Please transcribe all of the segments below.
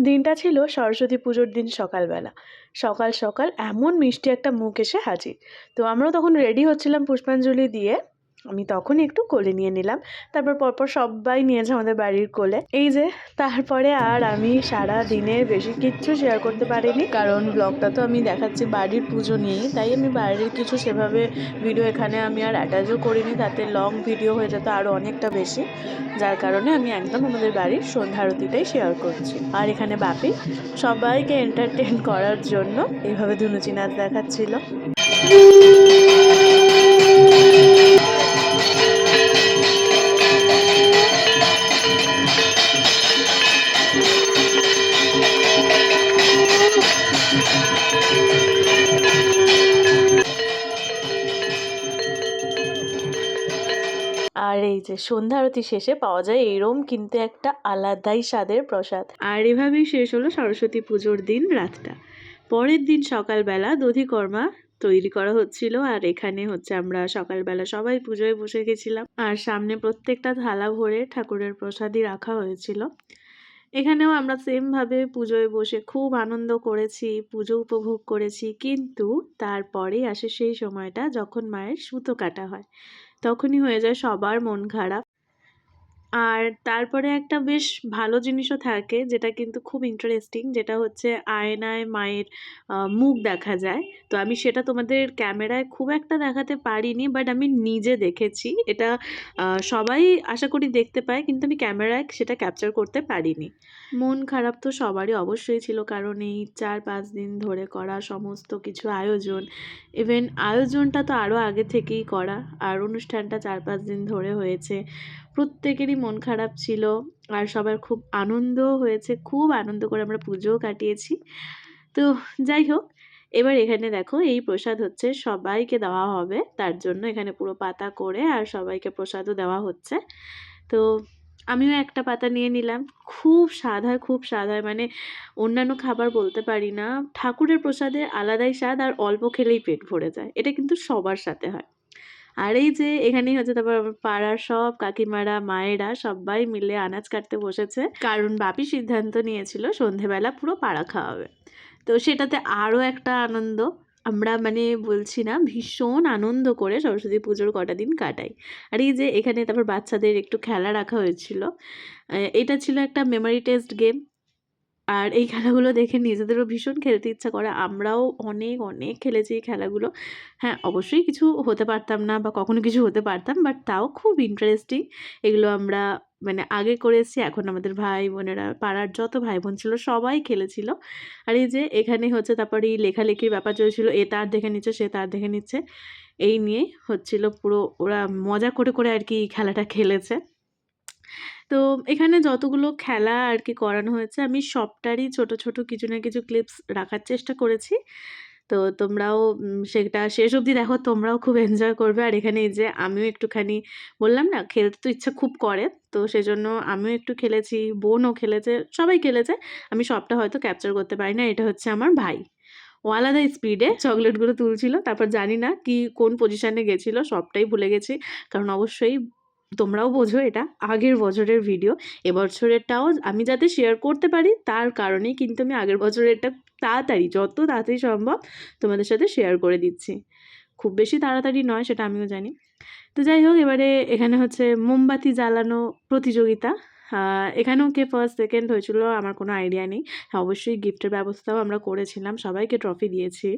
দিনটা ছিল সরস্বতী পুজোর দিন সকালবেলা। সকাল সকাল এমন মিষ্টি একটা মুখ এসে হাজির। তো আমরাও তখন রেডি হচ্ছিলাম পুষ্পাঞ্জলি দিয়ে। আমি তখনই একটু কোলে নিয়ে নিলাম। তারপর পরপর সবাই নিয়েছে আমাদের বাড়ির কোলে। এই যে তারপরে আর আমি সারা দিনের বেশি কিচ্ছু শেয়ার করতে পারিনি, কারণ ব্লগটা তো আমি দেখাচ্ছি বাড়ির পুজো নিয়েই, তাই আমি বাইরের কিছু সেভাবে ভিডিও এখানে আমি আর অ্যাটাচও করিনি, তাতে লং ভিডিও হয়ে যেত আরও অনেকটা বেশি। যার কারণে আমি একদম আমাদের বাড়ির সন্ধ্যা আরতিটাই শেয়ার করছি। আর এখানে বাপি সবাইকে এন্টারটেন করার জন্য এইভাবে ধুনুচি নাচ দেখাচ্ছিল। আর এই যে সন্ধ্যা আরতি শেষে পাওয়া যায় এইরকম কিন্তু একটা আলাদাই স্বাদের প্রসাদ। আর এভাবেই শেষ হলো সরস্বতী পুজোর দিন রাতটা। পরের দিন সকালবেলা দধিকর্মা তৈরি করা হচ্ছিল, আর এখানে হচ্ছে আমরা সকালবেলা সবাই পুজোয় বসে গেছিলাম, আর সামনে প্রত্যেকটা থালা ভরে ঠাকুরের প্রসাদই রাখা হয়েছিল। এখানেও আমরা সেমভাবে পুজোয় বসে খুব আনন্দ করেছি, পুজো উপভোগ করেছি। কিন্তু তারপরেই আসে সেই সময়টা যখন মায়ের সুতো কাটা হয়, তখনই হয়ে যায় সবার মন খারাপ। আর তারপরে একটা বেশ ভালো জিনিসও থাকে, যেটা কিন্তু খুব ইন্টারেস্টিং, যেটা হচ্ছে আয়নায় মায়ের মুখ দেখা যায়। তো আমি সেটা তোমাদের ক্যামেরায় খুব একটা দেখাতে পারিনি, বাট আমি নিজে দেখেছি। এটা সবাই আশা করি দেখতে পায়, কিন্তু আমি ক্যামেরায় সেটা ক্যাপচার করতে পারিনি। মন খারাপ তো সবারই অবশ্যই ছিল, কারণ এই 4-5 দিন ধরে করা সমস্ত কিছু আয়োজন, ইভেন আয়োজনটা তো আরও আগে থেকেই করা, আর অনুষ্ঠানটা 4-5 দিন ধরে হয়েছে। প্রত্যেকেরই মন খারাপ ছিল, আর সবার খুব আনন্দও হয়েছে। খুব আনন্দ করে আমরা পুজোও কাটিয়েছি। তো যাই হোক, এবার এখানে দেখো এই প্রসাদ হচ্ছে সবাইকে দেওয়া হবে, তার জন্য এখানে পুরো পাতা করে আর সবাইকে প্রসাদও দেওয়া হচ্ছে। তো আমিও একটা পাতা নিয়ে নিলাম। খুব স্বাদ হয়, খুব স্বাদ হয়, মানে অন্যান্য খাবার বলতে পারি না। ঠাকুরের প্রসাদের আলাদাই স্বাদ, আর অল্প খেলেই পেট ভরে যায়। এটা কিন্তু সবার সাথে হয়। আর এই যে এখানেই হচ্ছে তারপর আমার পাড়ার সব কাকিমারা, মায়েরা সবাই মিলে আনাজ কাটতে বসেছে, কারণ বাপি সিদ্ধান্ত নিয়েছিল সন্ধেবেলা পুরো পাড়া খাওয়াবে। তো সেটাতে আরও একটা আনন্দ। আমরা মানে বলছি না, ভীষণ আনন্দ করে সরস্বতী পুজোর কটা দিন কাটাই। আর এই যে এখানে তারপর বাচ্চাদের একটু খেলা রাখা হয়েছিল। এটা ছিল একটা মেমোরি টেস্ট গেম। আর এই খেলাগুলো দেখে নিজেদেরও ভীষণ খেলতে ইচ্ছা করে। আমরাও অনেক অনেক খেলেছি এই খেলাগুলো। হ্যাঁ, অবশ্যই কিছু হতে পারতাম না বা কখনো কিছু হতে পারতাম, বাট তাও খুব ইন্টারেস্টিং। এগুলো আমরা মানে আগে করে এসেছি, এখন আমাদের ভাই বোনেরা, পাড়ার যত ভাই বোন ছিল সবাই খেলেছিল। আর এই যে এখানে হচ্ছে তারপরে এই লেখালেখির ব্যাপার চলছিল, এ তার দেখে নিচ্ছে, সে তার দেখে নিচ্ছে, এই নিয়ে হচ্ছিল পুরো। ওরা মজা করে করে আর কি খেলাটা খেলেছে। তো এখানে যতগুলো খেলা আর কি করানো হয়েছে, আমি সবটারই ছোট ছোট কিছু না কিছু ক্লিপস রাখার চেষ্টা করেছি। তো তোমরাও সেটা শেষ অবধি দেখো, তোমরাও খুব এনজয় করবে। আর এখানে এই যে আমিও একটুখানি, বললাম না খেলতে তো ইচ্ছা খুব করে, তো সেজন্য আমিও একটু খেলেছি, বোনও খেলেছে, সবাই খেলেছে। আমি সবটা হয়তো ক্যাপচার করতে পারি না। এটা হচ্ছে আমার ভাই, ও আলাদা স্পিডে চকলেটগুলো তুলছিল। তারপর জানি না কি কোন পজিশনে গেছিলো, সবটাই ভুলে গেছি। কারণ অবশ্যই তোমরাও বোঝো এটা আগের বছরের ভিডিও। এবছরেরটাও আমি যাতে শেয়ার করতে পারি, তার কারণেই কিন্তু আমি আগের বছরেরটা তাড়াতাড়ি, যত তাড়াতাড়ি সম্ভব তোমাদের সাথে শেয়ার করে দিচ্ছি। খুব বেশি তাড়াতাড়ি নয়, সেটা আমিও জানি। তো যাই হোক, এবারে এখানে হচ্ছে মোমবাতি জ্বালানো প্রতিযোগিতা। এখানেও কে ফার্স্ট সেকেন্ড হয়েছিল আমার কোনো আইডিয়া নেই। অবশ্যই গিফটের ব্যবস্থাও আমরা করেছিলাম, সবাইকে ট্রফি দিয়েছি।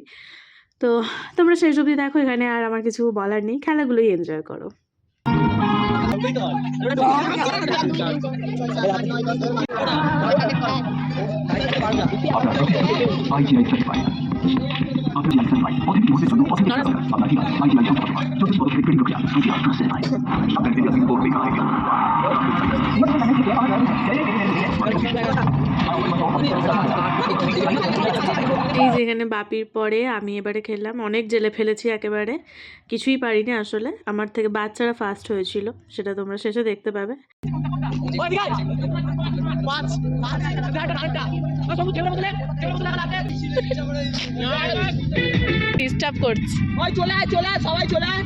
তো তোমরা শেষ অবধি দেখো, এখানে আর আমার কিছু বলার নেই, খেলাগুলোই এনজয় করো। এই যে এখানে বাপির পরে আমি এবারে খেললাম। অনেক জেলে ফেলেছি একেবারে, কিছুই পারিনি আসলে। আমার থেকে বাচ্চারা ফার্স্ট হয়েছিল, সেটা তোমরা শেষে দেখতে পাবে। ডিস্টার্ব করছি। সবাই চলে আয়।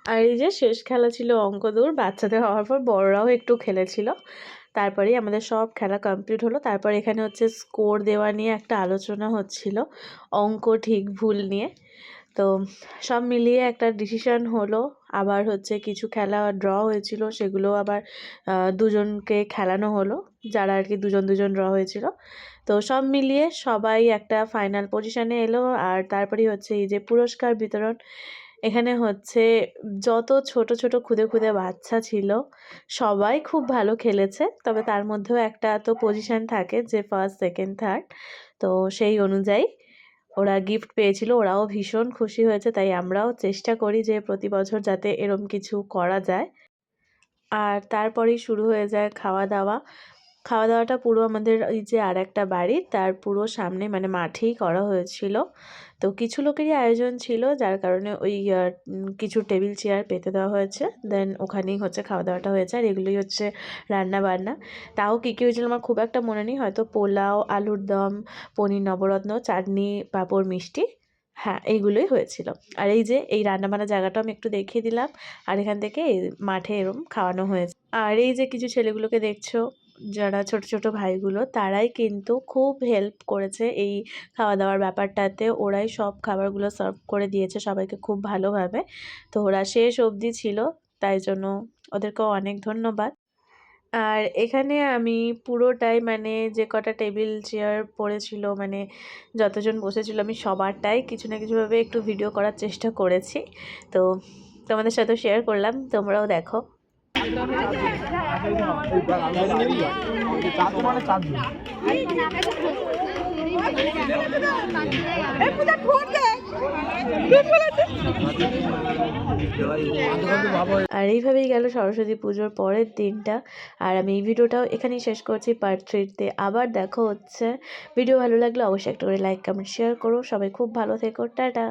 আর এই যে শেষ খেলা ছিল অঙ্ক দৌড়, বাচ্চাদের হওয়ার পর বড়রাও একটু খেলেছিল। তারপরেই আমাদের সব খেলা কমপ্লিট হলো। তারপর এখানে হচ্ছে স্কোর দেওয়া নিয়ে একটা আলোচনা হচ্ছিল, অঙ্ক ঠিক ভুল নিয়ে। তো সব মিলিয়ে একটা ডিসিশন হলো। আবার হচ্ছে কিছু খেলা ড্র হয়েছিল, সেগুলো আবার দুজনকে খেলানো হলো, যারা আর কি দুজন দুজন ড্র হয়েছিল। তো সব মিলিয়ে সবাই একটা ফাইনাল পজিশনে এলো। আর তারপরেই হচ্ছে এই যে পুরস্কার বিতরণ। এখানে হচ্ছে যত ছোট ছোট খুদে খুদে বাচ্চা ছিল সবাই খুব ভালো খেলেছে, তবে তার মধ্যেও একটা তো পজিশন থাকে যে ফার্স্ট সেকেন্ড থার্ড। তো সেই অনুযায়ী ওরা গিফট পেয়েছিল, ওরাও ভীষণ খুশি হয়েছে। তাই আমরাও চেষ্টা করি যে প্রতি বছর যাতে এরম কিছু করা যায়। আর তারপরেই শুরু হয়ে যায় খাওয়া দাওয়া। খাওয়া দাওয়াটা পুরো আমাদের এই যে আরেকটা বাড়ি তার পুরো সামনে মানে মাঠেই করা হয়েছিল। তো কিছু লোকেরই আয়োজন ছিল, যার কারণে ওই কিছু টেবিল চেয়ার পেতে দেওয়া হয়েছে। দেন ওখানেই হচ্ছে খাওয়া দাওয়াটা হয়েছে। আর এগুলোই হচ্ছে রান্না বান্না। তাও কী কী হয়েছিল আমার খুব একটা মনে নেই, হয়তো পোলাও, আলুর দম, পনির নবরত্ন, চাটনি, পাঁপড়, মিষ্টি, হ্যাঁ এইগুলোই হয়েছিল। আর এই যে এই রান্নাবান্না জায়গাটাও আমি একটু দেখিয়ে দিলাম। আর এখান থেকে এই মাঠে এরম খাওয়ানো হয়েছে। আর এই যে কিছু ছেলেগুলোকে দেখছো, যারা ছোট ছোট ভাইগুলো, তারাই কিন্তু খুব হেল্প করেছে এই খাওয়া দাওয়ার ব্যাপারটাতে। ওরাই সব খাবারগুলো সার্ভ করে দিয়েছে সবাইকে খুব ভালোভাবে। তো ওরা শেষ অবধি ছিল, তাই জন্য ওদেরকেও অনেক ধন্যবাদ। আর এখানে আমি পুরোটাই মানে যে কটা টেবিল চেয়ার পড়েছিল, মানে যতজন বসেছিল, আমি সবারটাই কিছু না কিছুভাবে একটু ভিডিও করার চেষ্টা করেছি। তো তোমাদের সাথেও শেয়ার করলাম, তোমরাও দেখো। আর এইভাবেই গেল সরস্বতী পুজোর পরের দিনটা। আর আমি এই ভিডিওটাও এখানেই শেষ করছি। পার্ট 3-তে আবার দেখা হচ্ছে। ভিডিও ভালো লাগলে অবশ্যই একটা করে লাইক, কমেন্ট, শেয়ার করো। সবাই খুব ভালো থেকো, টাটা।